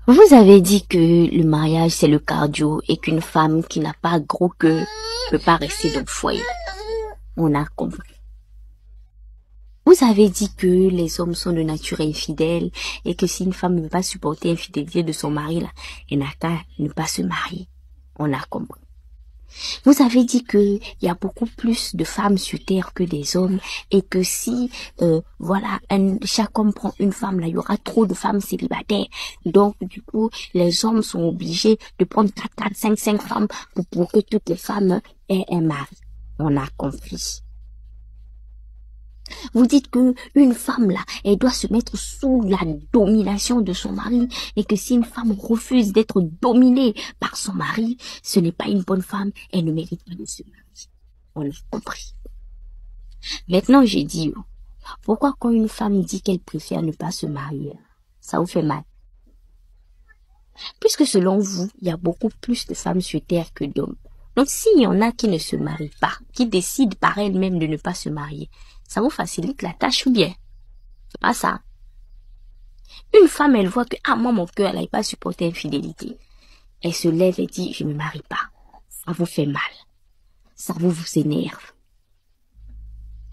Vous avez dit que le mariage c'est le cardio et qu'une femme qui n'a pas gros cœur peut pas rester dans le foyer. On a compris. Vous avez dit que les hommes sont de nature infidèles et que si une femme ne veut pas supporter l'infidélité de son mari là, elle n'a qu'à ne pas se marier. On a compris. Vous avez dit que il y a beaucoup plus de femmes sur terre que des hommes et que si voilà chaque homme prend une femme là, il y aura trop de femmes célibataires. Donc du coup, les hommes sont obligés de prendre 4, 5 femmes pour que toutes les femmes aient un mari. On a compris. Vous dites que une femme là, elle doit se mettre sous la domination de son mari et que si une femme refuse d'être dominée par son mari, ce n'est pas une bonne femme, elle ne mérite pas de se marier. On a compris. Maintenant, j'ai dit, pourquoi quand une femme dit qu'elle préfère ne pas se marier, ça vous fait mal? Puisque selon vous, il y a beaucoup plus de femmes sur terre que d'hommes. Donc s'il y en a qui ne se marient pas, qui décident par elles-mêmes de ne pas se marier, ça vous facilite la tâche ou bien? C'est pas ça. Une femme, elle voit que, moi, mon cœur, elle n'arrive pas à supporter l'infidélité. Elle se lève et dit, je ne me marie pas. Ça vous fait mal. Ça vous énerve.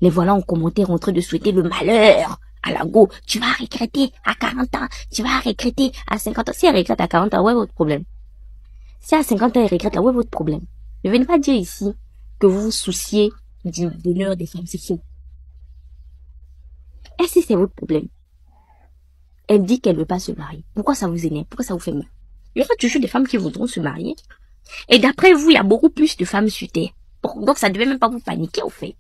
Les voilà en commentaire en train de souhaiter le malheur à la go. Tu vas regretter à 40 ans. Tu vas regretter à 50 ans. Si elle regrette à 40 ans, où est votre problème? Si à 50 ans, elle regrette là, où est votre problème? Ne venez pas dire ici que vous vous souciez du bonheur des femmes. C'est faux. Est-ce que c'est votre problème? Elle dit qu'elle ne veut pas se marier. Pourquoi ça vous énerve? Pourquoi ça vous fait mal? Il y aura toujours des femmes qui voudront se marier. Et d'après vous, il y a beaucoup plus de femmes sur terre. Bon, donc ça ne devait même pas vous paniquer au fait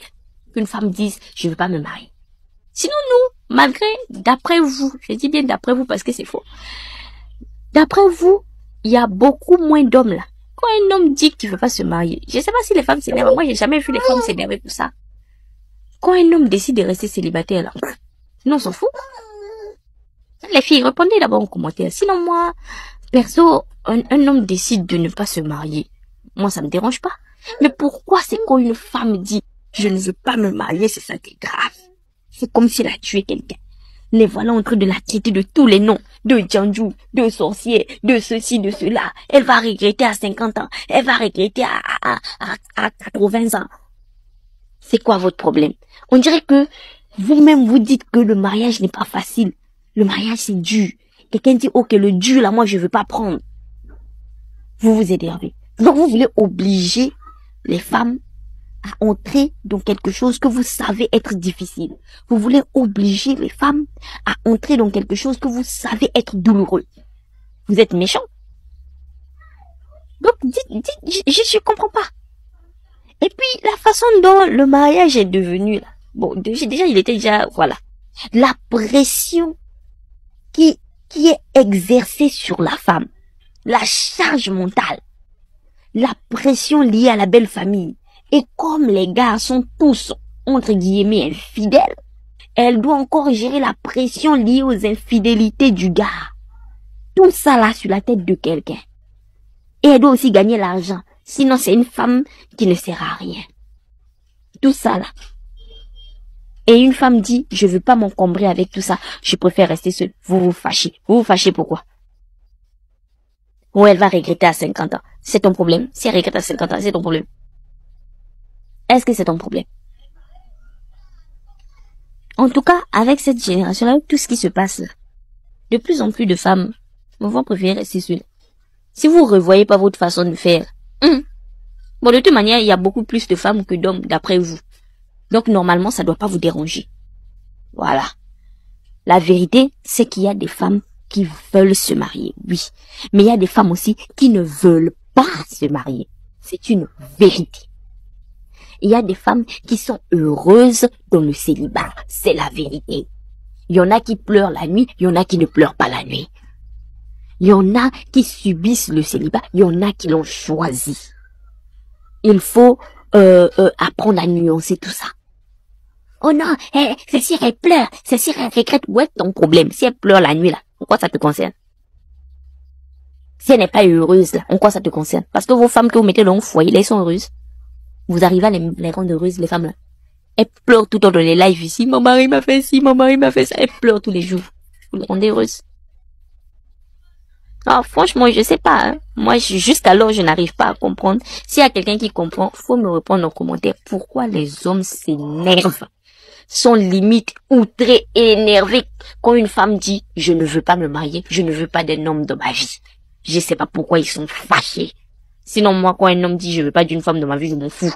qu'une femme dise je ne veux pas me marier. Sinon nous, malgré, d'après vous, je dis bien d'après vous parce que c'est faux. D'après vous, il y a beaucoup moins d'hommes là. Quand un homme dit qu'il ne veut pas se marier, je ne sais pas si les femmes s'énervent. Moi, j'ai jamais vu les femmes s'énerver pour ça. Quand un homme décide de rester célibataire là, sinon on s'en fout. Les filles, répondez d'abord en commentaire. Sinon moi, perso, un homme décide de ne pas se marier. Moi, ça me dérange pas. Mais pourquoi c'est quand une femme dit je ne veux pas me marier, c'est ça qui est grave. C'est comme si elle a tué quelqu'un. Les voilà en train de la traiter de tous les noms. De djandjou, de sorcier, de ceci, de cela. Elle va regretter à 50 ans. Elle va regretter à 80 ans. C'est quoi votre problème? On dirait que vous-même vous dites que le mariage n'est pas facile. Le mariage c'est dur. Quelqu'un dit ok le dur là moi je veux pas prendre. Vous vous énervez. Donc vous voulez obliger les femmes à entrer dans quelque chose que vous savez être difficile. Vous voulez obliger les femmes à entrer dans quelque chose que vous savez être douloureux. Vous êtes méchant. Donc dites, je comprends pas. Et puis la façon dont le mariage est devenu là. Bon déjà il était déjà voilà. La pression qui est exercée sur la femme. La charge mentale. La pression liée à la belle famille. Et comme les gars sont tous, entre guillemets, infidèles, elle doit encore gérer la pression liée aux infidélités du gars. Tout ça là sur la tête de quelqu'un. Et elle doit aussi gagner l'argent. Sinon c'est une femme qui ne sert à rien. Tout ça là. Et une femme dit, je veux pas m'encombrer avec tout ça. Je préfère rester seule. Vous vous fâchez. Vous vous fâchez pourquoi? Ou elle va regretter à 50 ans. C'est ton problème. Si elle regrette à 50 ans, c'est ton problème. Est-ce que c'est ton problème? En tout cas, avec cette génération-là, tout ce qui se passe là, de plus en plus de femmes vont préférer rester seules. Si vous ne revoyez pas votre façon de faire, bon, de toute manière, il y a beaucoup plus de femmes que d'hommes, d'après vous. Donc, normalement, ça ne doit pas vous déranger. Voilà. La vérité, c'est qu'il y a des femmes qui veulent se marier, oui. Mais il y a des femmes aussi qui ne veulent pas se marier. C'est une vérité. Il y a des femmes qui sont heureuses dans le célibat. C'est la vérité. Il y en a qui pleurent la nuit, il y en a qui ne pleurent pas la nuit. Il y en a qui subissent le célibat, il y en a qui l'ont choisi. Il faut apprendre à nuancer tout ça. Oh non, c'est si elle pleure, c'est si elle regrette, où est ton problème? Si elle pleure la nuit là, en quoi ça te concerne? Si elle n'est pas heureuse là, en quoi ça te concerne? Parce que vos femmes que vous mettez dans le foyer, là, elles sont heureuses. Vous arrivez à les rendre heureuses, les femmes là. Elles pleurent tout le temps dans les lives ici. Mon mari m'a fait ci, mon mari m'a fait ça. Elles pleurent tous les jours. Vous les rendez heureuses. Ah, franchement, je sais pas. Hein. Moi, jusqu'alors, je n'arrive pas à comprendre. S'il y a quelqu'un qui comprend, faut me répondre en commentaire. Pourquoi les hommes s'énervent, sont limite outrés et énervés quand une femme dit « Je ne veux pas me marier, je ne veux pas d'un homme dans ma vie ». Je sais pas pourquoi ils sont fâchés. Sinon, moi, quand un homme dit « Je veux pas d'une femme dans ma vie », je m'en fous.